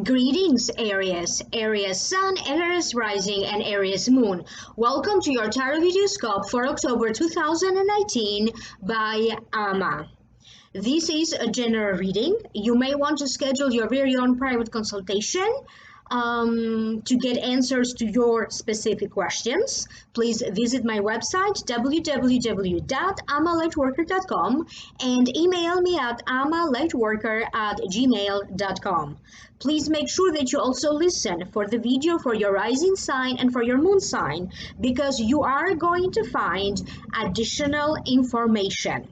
Greetings, Aries, Aries Sun, Aries Rising, and Aries Moon. Welcome to your Tarot Videoscope for October 2019 by Ama. This is a general reading. You may want to schedule your very own private consultation to get answers to your specific questions. Please visit my website www.amalightworker.com and email me at amalightworker@gmail.com. Please make sure that you also listen for the video for your rising sign and for your moon sign, because you are going to find additional information.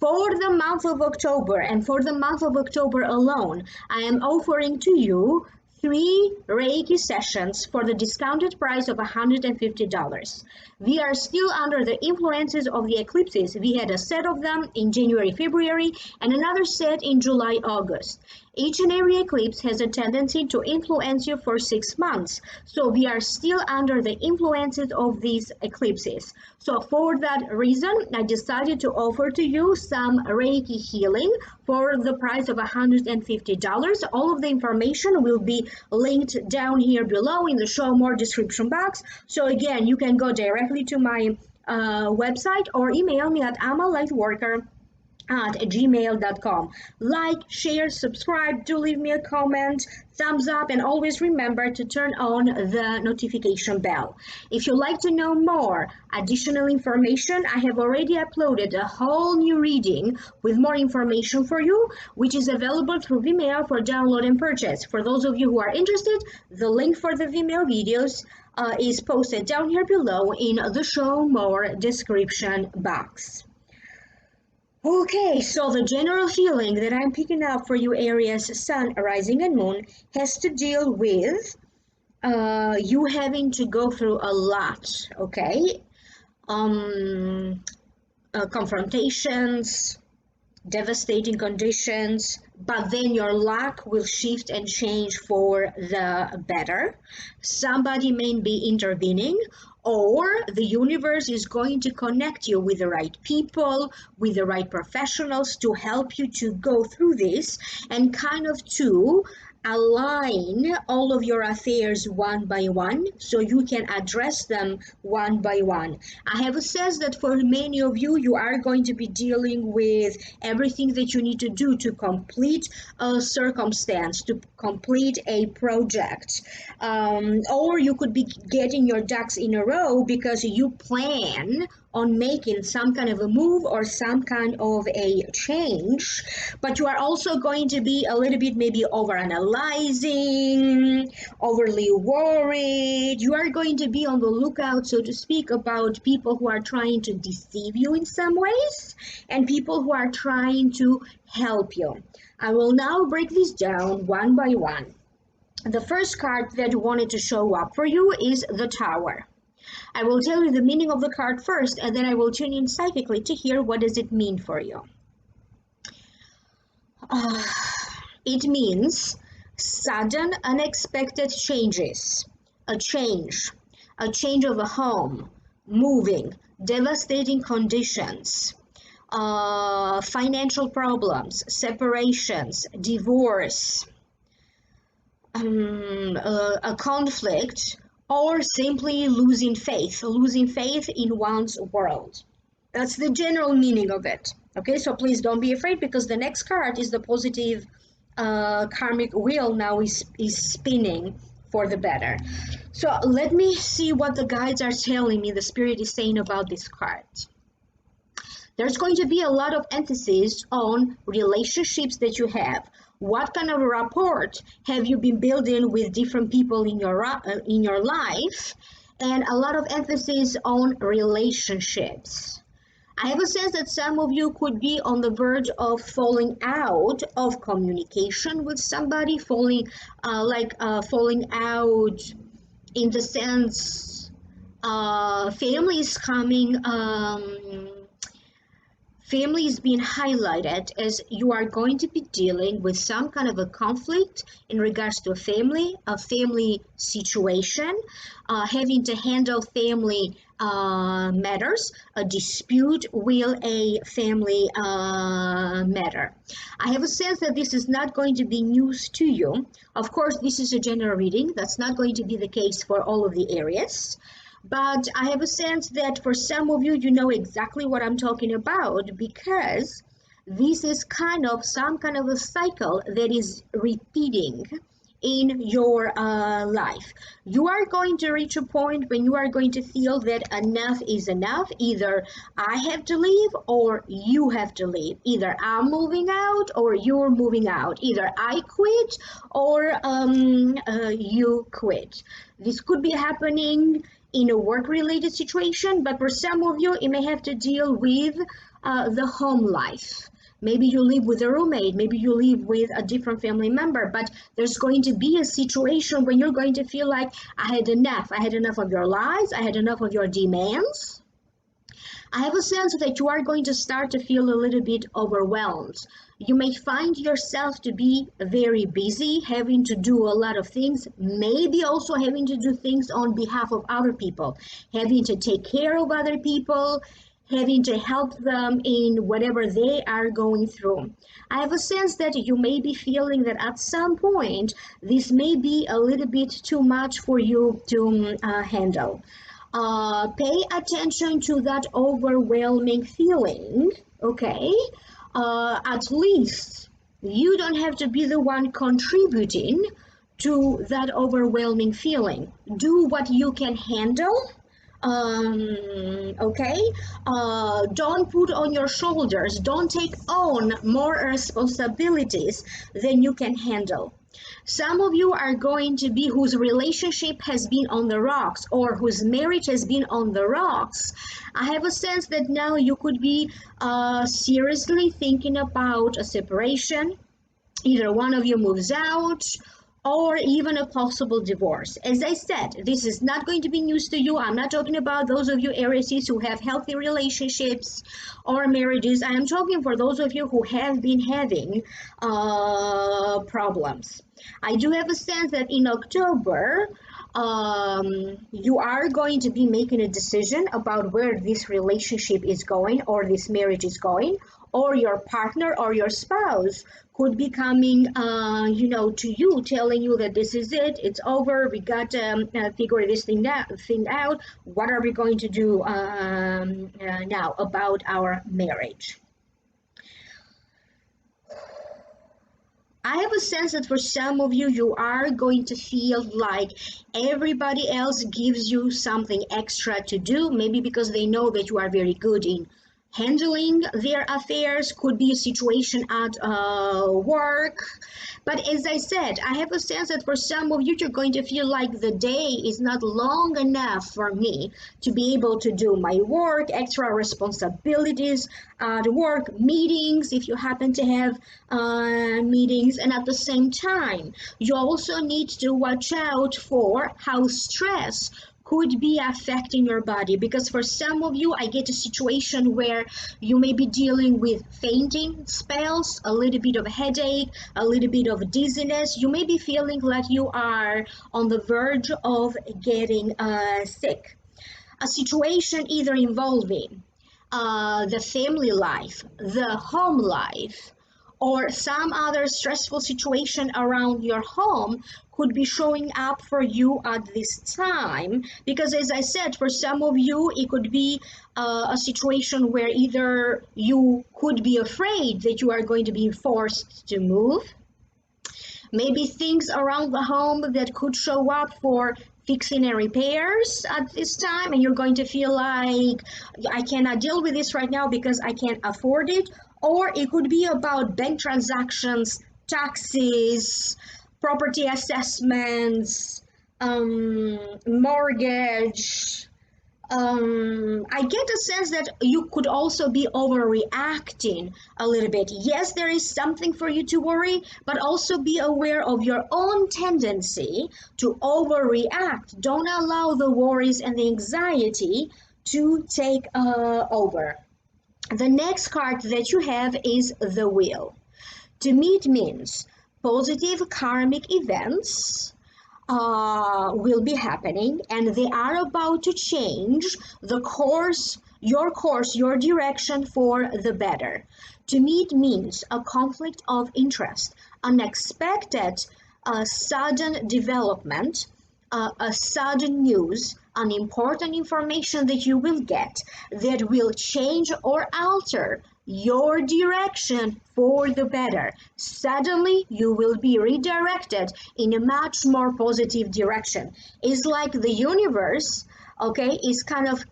For the month of October, and for the month of October alone, I am offering to you 3 Reiki sessions for the discounted price of $150. We are still under the influences of the eclipses. We had a set of them in January, February, and another set in July, August. Each and every eclipse has a tendency to influence you for 6 months. So we are still under the influences of these eclipses. So for that reason, I decided to offer to you some Reiki healing for the price of $150. All of the information will be linked down here below in the show more description box. So again, you can go directly to my website or email me at amalightworker@gmail.com. Like, share, subscribe, do leave me a comment, thumbs up, and always remember to turn on the notification bell. If you'd like to know more additional information, I have already uploaded a whole new reading with more information for you, which is available through Vimeo for download and purchase. For those of you who are interested, the link for the Vimeo videos is posted down here below in the show more description box. Okay, so the general feeling that I'm picking up for you, Aries, Sun, Rising, and Moon, has to deal with you having to go through a lot, okay? Confrontations, devastating conditions, but then your luck will shift and change for the better. Somebody may be intervening, or the universe is going to connect you with the right people, with the right professionals to help you to go through this and kind of to align all of your affairs one by one so you can address them one by one. I have a sense that for many of you, you are going to be dealing with everything that you need to do to complete a circumstance, to complete a project. Or you could be getting your ducks in a row because you plan on making some kind of a move or some kind of a change, but you are also going to be a little bit maybe overanalyzing, overly worried. You are going to be on the lookout, so to speak, about people who are trying to deceive you in some ways and people who are trying to help you. I will now break this down one by one. The first card that wanted to show up for you is the Tower. I will tell you the meaning of the card first, and then I will tune in psychically to hear what does it mean for you. It means sudden, unexpected changes, a change of a home, moving, devastating conditions, financial problems, separations, divorce, a conflict, or simply losing faith in one's world. That's the general meaning of it. Okay, so please don't be afraid, because the next card is the positive karmic wheel now is spinning for the better. So let me see what the guides are telling me, the spirit is saying about this card. There's going to be a lot of emphasis on relationships that you have. What kind of a rapport have you been building with different people in your life? And a lot of emphasis on relationships. I have a sense that some of you could be on the verge of falling out of communication with somebody, falling out in the sense family is coming. Family is being highlighted as you are going to be dealing with some kind of a conflict in regards to a family situation, having to handle family matters, a dispute will a family matter. I have a sense that this is not going to be news to you. Of course, this is a general reading. That's not going to be the case for all of the areas. But I have a sense that for some of you, you know exactly what I'm talking about because this is kind of some kind of a cycle that is repeating in your life. You are going to reach a point when you are going to feel that enough is enough. Either I have to leave or you have to leave. Either I'm moving out or you're moving out. Either I quit or you quit. This could be happening in a work-related situation, but for some of you, it may have to deal with the home life. Maybe you live with a roommate, maybe you live with a different family member, but there's going to be a situation when you're going to feel like I had enough. I had enough of your lies, I had enough of your demands. I have a sense that you are going to start to feel a little bit overwhelmed. You may find yourself to be very busy, having to do a lot of things, maybe also having to do things on behalf of other people, having to take care of other people, having to help them in whatever they are going through. I have a sense that you may be feeling that at some point this may be a little bit too much for you to handle. Pay attention to that overwhelming feeling, okay? At least you don't have to be the one contributing to that overwhelming feeling. Do what you can handle. Okay, don't put on your shoulders, don't take on more responsibilities than you can handle. Some of you are going to be whose relationship has been on the rocks or whose marriage has been on the rocks. I have a sense that now you could be seriously thinking about a separation. Either one of you moves out or even a possible divorce. As I said, this is not going to be news to you. I'm not talking about those of you Aries who have healthy relationships or marriages. I am talking for those of you who have been having problems. I do have a sense that in October, you are going to be making a decision about where this relationship is going or this marriage is going, or your partner or your spouse could be coming, to you, telling you that this is it, it's over, we got to figure this thing out. What are we going to do now about our marriage? I have a sense that for some of you, you are going to feel like everybody else gives you something extra to do, maybe because they know that you are very good in handling their affairs. Could be a situation at work. But as I said, I have a sense that for some of you, you're going to feel like the day is not long enough for me to be able to do my work, extra responsibilities at work, meetings, if you happen to have meetings. And at the same time, you also need to watch out for how stress could be affecting your body, because for some of you I get a situation where you may be dealing with fainting spells, a little bit of headache, a little bit of dizziness. You may be feeling like you are on the verge of getting sick. A situation either involving the family life, the home life, or some other stressful situation around your home could be showing up for you at this time. Because as I said, for some of you, it could be a situation where either you could be afraid that you are going to be forced to move, maybe things around the home that could show up for fixing and repairs at this time, and you're going to feel like I cannot deal with this right now because I can't afford it. Or it could be about bank transactions, taxes, property assessments, mortgage, I get a sense that you could also be overreacting a little bit. Yes, there is something for you to worry, but also be aware of your own tendency to overreact. Don't allow the worries and the anxiety to take over. The next card that you have is the wheel. To me, it means positive karmic events will be happening, and they are about to change the course, your direction for the better. To me, it means a conflict of interest, unexpected, sudden development, a sudden news, an important information that you will get that will change or alter your direction for the better. Suddenly, you will be redirected in a much more positive direction. It's like the universe, okay, is kind of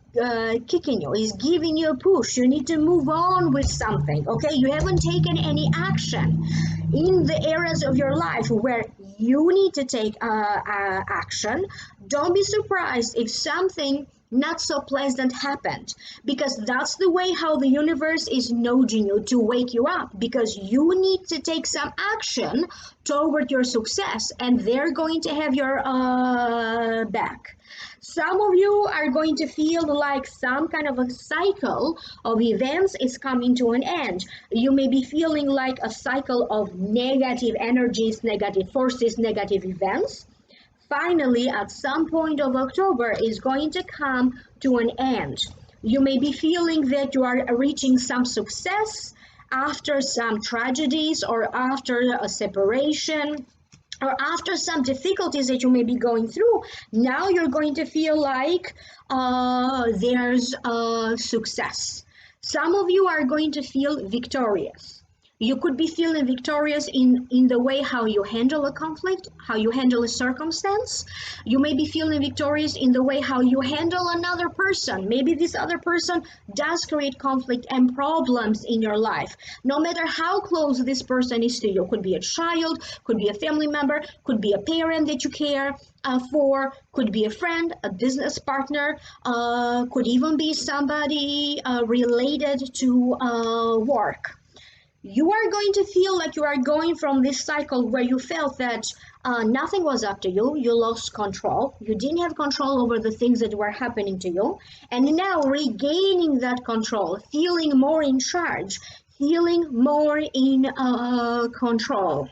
kicking you, is giving you a push. You need to move on with something, okay? You haven't taken any action in the areas of your life where you need to take action. Don't be surprised if something not so pleasant happened, because that's the way how the universe is nudging you to wake you up, because you need to take some action toward your success, and they're going to have your back. Some of you are going to feel like some kind of a cycle of events is coming to an end. You may be feeling like a cycle of negative energies, negative forces, negative events. Finally, at some point of October, is going to come to an end. You may be feeling that you are reaching some success after some tragedies or after a separation or after some difficulties that you may be going through. Now you're going to feel like there's success. Some of you are going to feel victorious. You could be feeling victorious in the way how you handle a conflict, how you handle a circumstance. You may be feeling victorious in the way how you handle another person. Maybe this other person does create conflict and problems in your life. No matter how close this person is to you, could be a child, could be a family member, could be a parent that you care for, could be a friend, a business partner, could even be somebody related to work. You are going to feel like you are going from this cycle where you felt that nothing was up to you, you lost control, you didn't have control over the things that were happening to you, and now regaining that control, feeling more in charge, feeling more in control.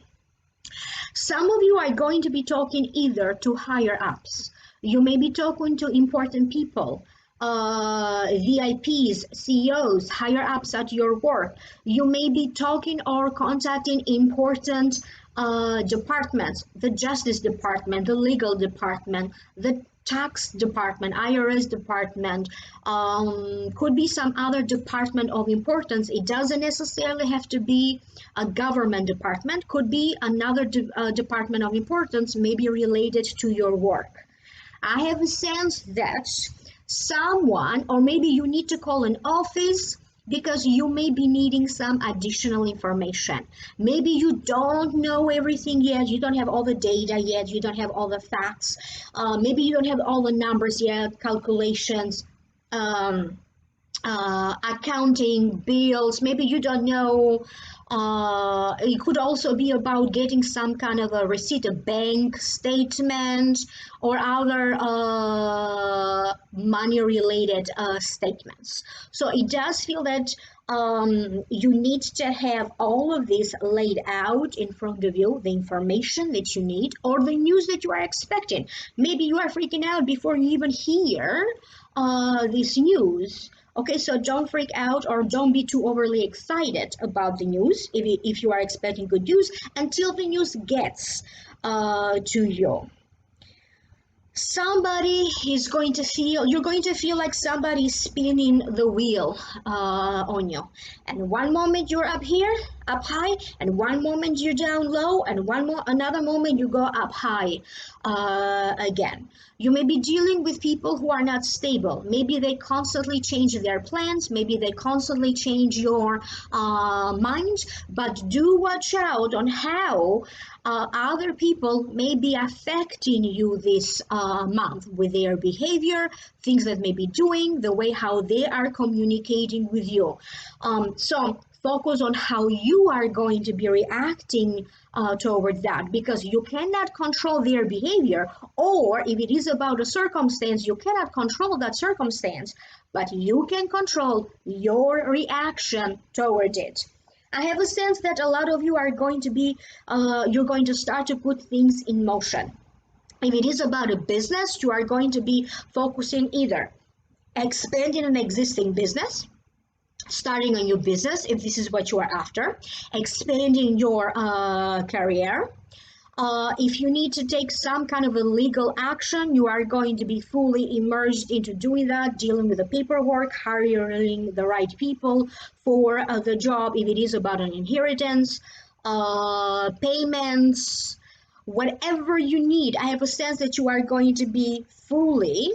Some of you are going to be talking either to higher ups. You may be talking to important people, VIPs, CEOs, higher ups at your work. You may be talking or contacting important departments, the Justice Department, the Legal Department, the Tax Department, IRS Department, could be some other department of importance. It doesn't necessarily have to be a government department, could be another department of importance, maybe related to your work. I have a sense that someone, or maybe you need to call an office because you may be needing some additional information. Maybe you don't know everything yet, you don't have all the data yet, you don't have all the facts, maybe you don't have all the numbers yet, calculations, accounting, bills. Maybe you don't know. It could also be about getting some kind of a receipt, a bank statement, or other money related statements. So it does feel that you need to have all of this laid out in front of you, the information that you need, or the news that you are expecting. Maybe you are freaking out before you even hear this news. Okay, so don't freak out or don't be too overly excited about the news if you are expecting good news until the news gets to you. Somebody is going to feel, you're going to feel like somebody is spinning the wheel on you. And one moment you're up here, up high, and one moment you're down low, and another moment you go up high again. You may be dealing with people who are not stable. Maybe they constantly change their plans. Maybe they constantly change your mind. But do watch out on how other people may be affecting you this month with their behavior, things that may be doing, the way how they are communicating with you. So focus on how you are going to be reacting towards that, because you cannot control their behavior, or if it is about a circumstance, you cannot control that circumstance, but you can control your reaction toward it. I have a sense that a lot of you are going to be, you're going to start to put things in motion. If it is about a business, you are going to be focusing either expanding an existing business, starting a new business if this is what you are after, expanding your career. If you need to take some kind of a legal action, you are going to be fully immersed into doing that, dealing with the paperwork, hiring the right people for the job. If it is about an inheritance, payments, whatever you need, I have a sense that you are going to be fully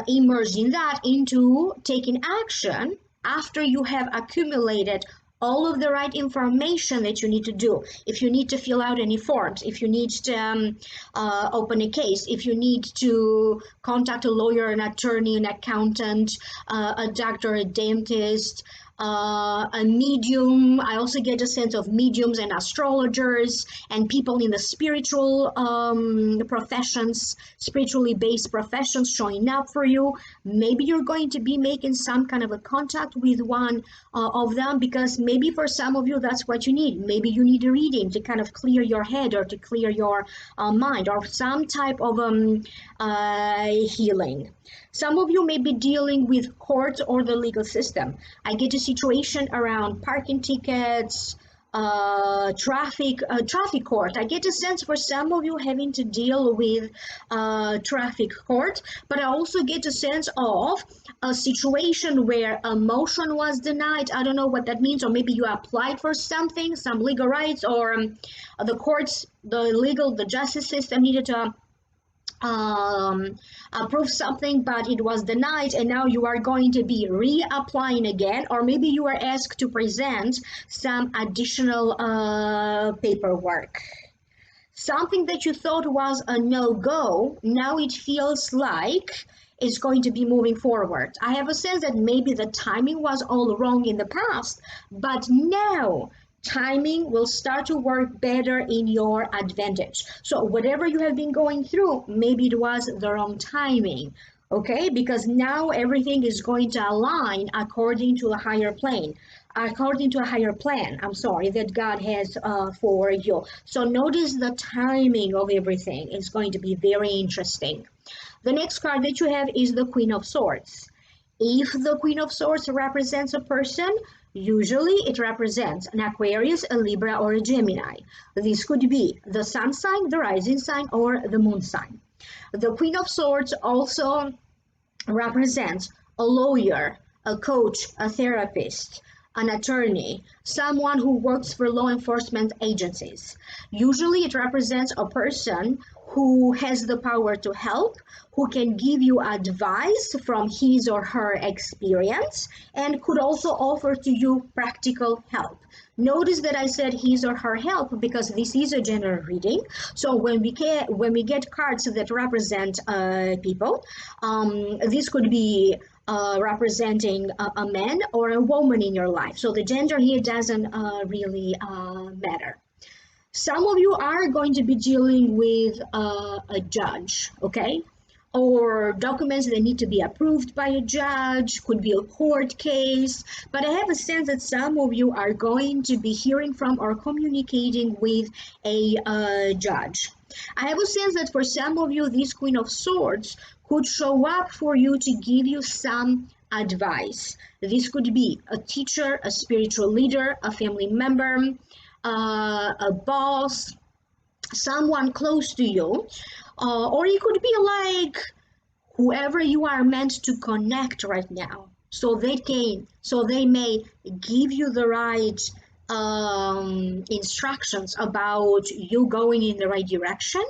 immersed in that, into taking action after you have accumulated all of the right information that you need to do. If you need to fill out any forms, if you need to open a case, if you need to contact a lawyer, an attorney, an accountant, a doctor, a dentist, a medium. I also get a sense of mediums and astrologers and people in the spiritual professions, spiritually based professions showing up for you. Maybe you're going to be making some kind of a contact with one of them, because maybe for some of you that's what you need. Maybe you need a reading to kind of clear your head, or to clear your mind, or some type of healing. Some of you may be dealing with courts or the legal system. I get a situation around parking tickets, traffic court. I get a sense for some of you having to deal with traffic court, but I also get a sense of a situation where a motion was denied. I don't know what that means, or maybe you applied for something, some legal rights, or the courts, the justice system needed to approve something, but it was denied, and now you are going to be reapplying again, or maybe you are asked to present some additional paperwork. Something that you thought was a no-go, now it feels like it's going to be moving forward. I have a sense that maybe the timing was all wrong in the past, but now timing will start to work better in your advantage. So whatever you have been going through, maybe it was the wrong timing, okay? Because now everything is going to align according to a higher plane. According to a higher plan, that God has for you. So notice the timing of everything is going to be very interesting. The next card that you have is the Queen of Swords. If the Queen of Swords represents a person, usually it represents an Aquarius, a Libra, or a Gemini. This could be the sun sign, the rising sign, or the moon sign. The Queen of Swords also represents a lawyer, a coach, a therapist, an attorney, someone who works for law enforcement agencies. Usually it represents a person who has the power to help, who can give you advice from his or her experience, and could also offer to you practical help. Notice that I said his or her help because this is a general reading. So when we get cards that represent people, this could be representing a man or a woman in your life. So the gender here doesn't really matter. Some of you are going to be dealing with a judge, okay? Or documents that need to be approved by a judge, could be a court case. But I have a sense that some of you are going to be hearing from or communicating with a judge. I have a sense that for some of you, this Queen of Swords could show up for you to give you some advice. This could be a teacher, a spiritual leader, a family member, a boss, someone close to you, or it could be like whoever you are meant to connect right now, so they may give you the right instructions about you going in the right direction,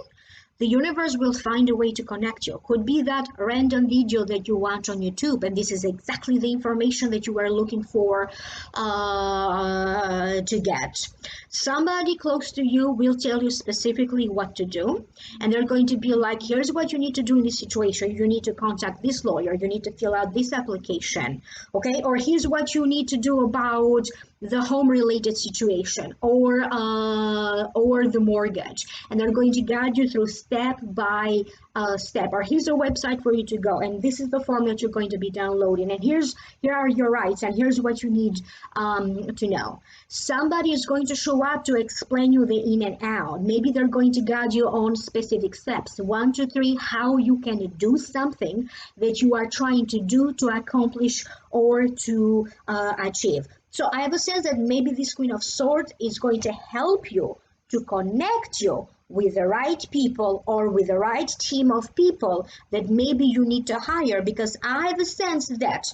the universe will find a way to connect you. Could be that random video that you watch on YouTube, and this is exactly the information that you were looking for to get. Somebody close to you will tell you specifically what to do, and they're going to be like, here's what you need to do in this situation. You need to contact this lawyer. You need to fill out this application, okay? Or here's what you need to do about the home-related situation, or the mortgage, and they're going to guide you through step by step. Or here's a website for you to go, and this is the form that you're going to be downloading, and here are your rights, and here's what you need to know. Somebody is going to show up to explain you the in and out. Maybe they're going to guide you on specific steps, 1, 2, 3, how you can do something that you are trying to do, to accomplish, or to achieve. So I have a sense that maybe this Queen of Swords is going to help you to connect you with the right people, or with the right team of people that maybe you need to hire, because I have a sense that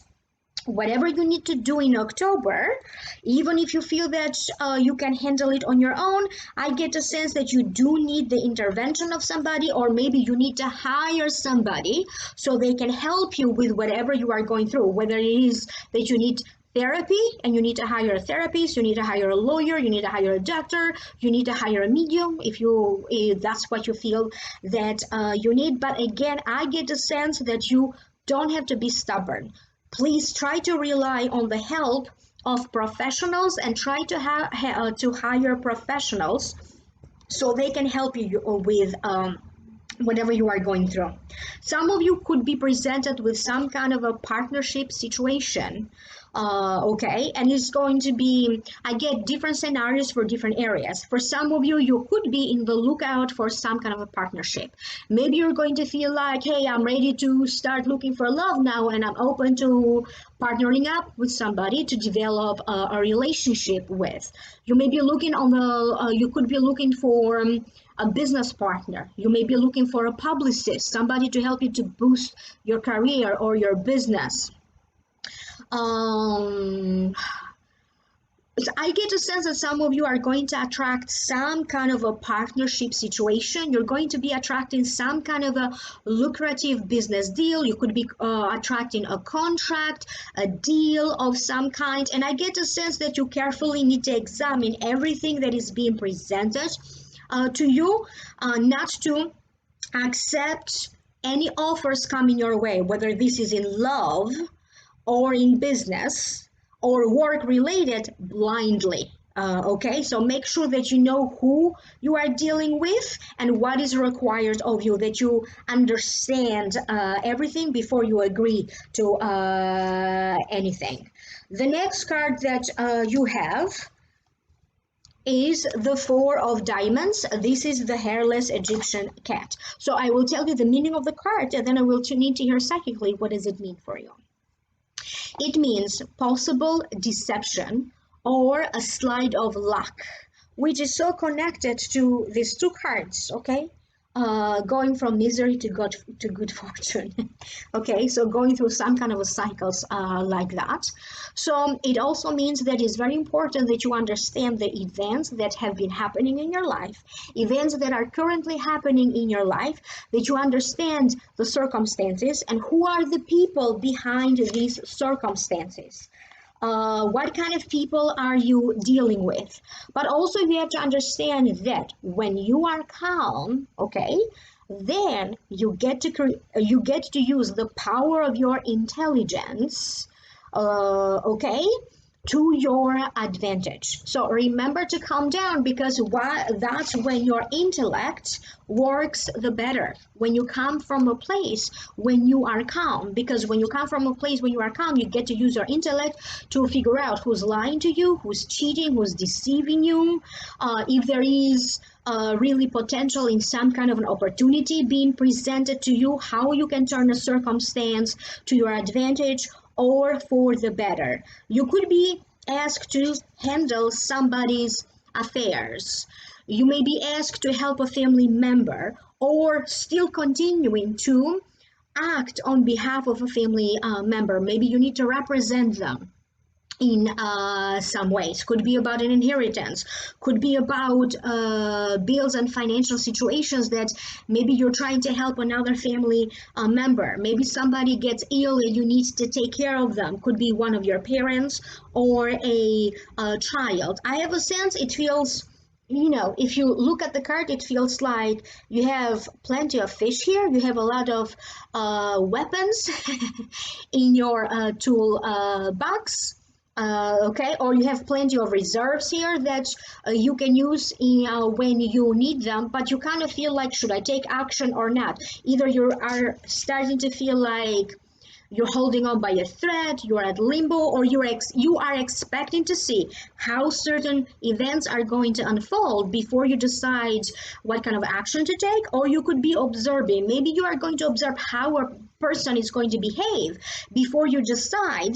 whatever you need to do in October, even if you feel that you can handle it on your own, I get a sense that you do need the intervention of somebody, or maybe you need to hire somebody so they can help you with whatever you are going through, whether it is that you need therapy and you need to hire a therapist, you need to hire a lawyer, you need to hire a doctor, you need to hire a medium if that's what you feel that you need. But again, I get the sense that you don't have to be stubborn. Please try to rely on the help of professionals, and try to hire professionals so they can help you with whatever you are going through. Some of you could be presented with some kind of a partnership situation, okay, and it's going to be, I get different scenarios for different areas. For some of you, you could be in the lookout for some kind of a partnership. Maybe you're going to feel like, hey, I'm ready to start looking for love now, and I'm open to partnering up with somebody to develop a relationship with. You may be looking on the you could be looking for a business partner. You may be looking for a publicist, somebody to help you to boost your career or your business. I get a sense that some of you are going to attract some kind of a partnership situation. You're going to be attracting some kind of a lucrative business deal. You could be attracting a contract, a deal of some kind. And I get a sense that you carefully need to examine everything that is being presented to you, not to accept any offers coming your way, whether this is in love or in business or work related, blindly. Okay, so make sure that you know who you are dealing with and what is required of you, that you understand everything before you agree to anything. The next card that you have is the Four of Diamonds. This is the hairless Egyptian cat. So I will tell you the meaning of the card, and then I will need to hear psychically what does it mean for you. It means possible deception or a slide of luck, which is so connected to these two cards, okay? Going from misery to good fortune. Okay, so going through some kind of a cycles like that. So it also means that it's very important that you understand the events that have been happening in your life, events that are currently happening in your life, that you understand the circumstances and who are the people behind these circumstances. What kind of people are you dealing with? But also you have to understand that when you are calm, okay, then you get to use the power of your intelligence, okay, to your advantage. So remember to calm down, because that's when your intellect works the better. When you come from a place when you are calm, because when you come from a place when you are calm, you get to use your intellect to figure out who's lying to you, who's cheating, who's deceiving you, if there is really potential in some kind of an opportunity being presented to you, how you can turn a circumstance to your advantage or for the better. You could be asked to handle somebody's affairs. You may be asked to help a family member, or still continuing to act on behalf of a family member. Maybe you need to represent them. in some ways. Could be about an inheritance, could be about bills and financial situations that maybe you're trying to help another family member. Maybe somebody gets ill and you need to take care of them. Could be one of your parents or a child. I have a sense it feels, you know, if you look at the card, it feels like you have plenty of fish here. You have a lot of weapons in your tool box. Okay, or you have plenty of reserves here that you can use when you need them, but you kind of feel like, should I take action or not? Either you are starting to feel like you're holding on by a thread, you're at limbo, or you are expecting to see how certain events are going to unfold before you decide what kind of action to take. Or you could be observing. Maybe you are going to observe how a person is going to behave before you decide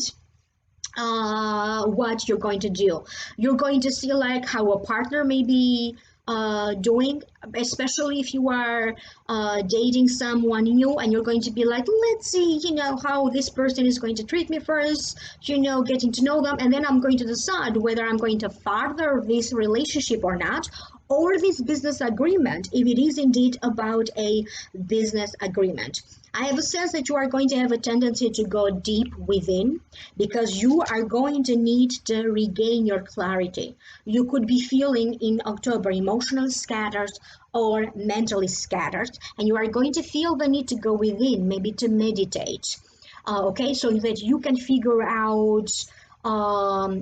what you're going to do. You're going to see like how a partner may be doing, especially if you are dating someone new, and you're going to be like, let's see, you know, how this person is going to treat me first, you know, getting to know them, and then I'm going to decide whether I'm going to further this relationship or not, or this business agreement, if it is indeed about a business agreement. I have a sense that you are going to have a tendency to go deep within because you are going to need to regain your clarity. You could be feeling in October emotionally scattered or mentally scattered, and you are going to feel the need to go within, maybe to meditate. Okay, so that you can figure out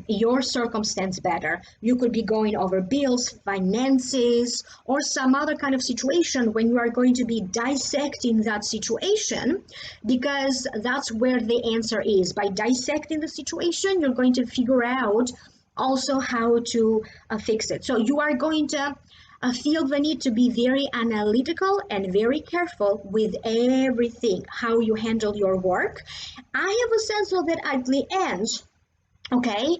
your circumstance better. You could be going over bills, finances, or some other kind of situation when you are going to be dissecting that situation, because that's where the answer is. By dissecting the situation, you're going to figure out also how to fix it. So you are going to feel the need to be very analytical and very careful with everything, how you handle your work. I have a sense of that at the end. Okay,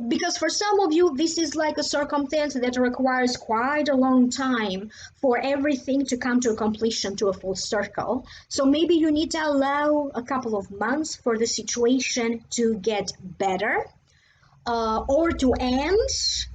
because for some of you, this is like a circumstance that requires quite a long time for everything to come to a completion, to a full circle. So maybe you need to allow a couple of months for the situation to get better, or to end,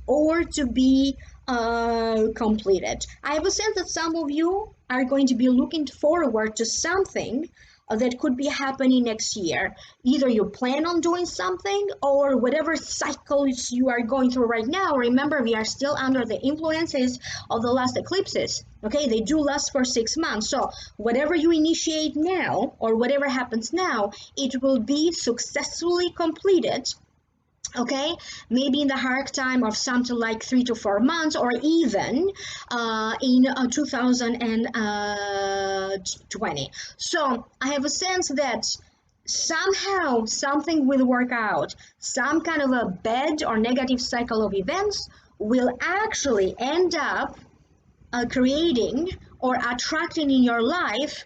or to be completed. I have a sense that some of you are going to be looking forward to something that could be happening next year. Either you plan on doing something, or whatever cycles you are going through right now. Remember, we are still under the influences of the last eclipses. Okay, they do last for 6 months. So whatever you initiate now, or whatever happens now, it will be successfully completed. Okay, maybe in the hard time of something like 3 to 4 months, or even in 2020. So I have a sense that somehow something will work out. Some kind of a bad or negative cycle of events will actually end up creating or attracting in your life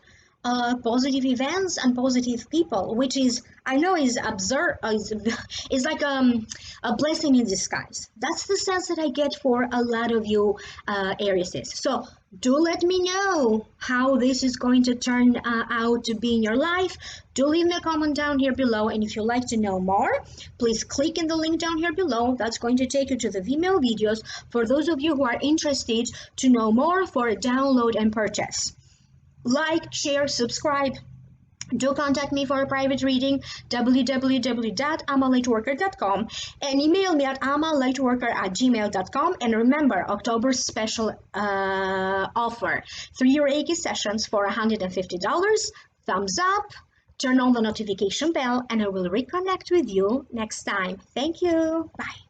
positive events and positive people, which is, I know, is absurd, is like a blessing in disguise. That's the sense that I get for a lot of you Aries. So do let me know how this is going to turn out to be in your life. Do leave me a comment down here below, and if you'd like to know more, please click in the link down here below. That's going to take you to the Vimeo videos for those of you who are interested to know more for a download and purchase. Like, share, subscribe. Do contact me for a private reading, www.amalightworker.com, and email me at amalightworker@gmail.com. And remember, October's special offer, 3 Reiki sessions for $150. Thumbs up, turn on the notification bell, and I will reconnect with you next time. Thank you. Bye.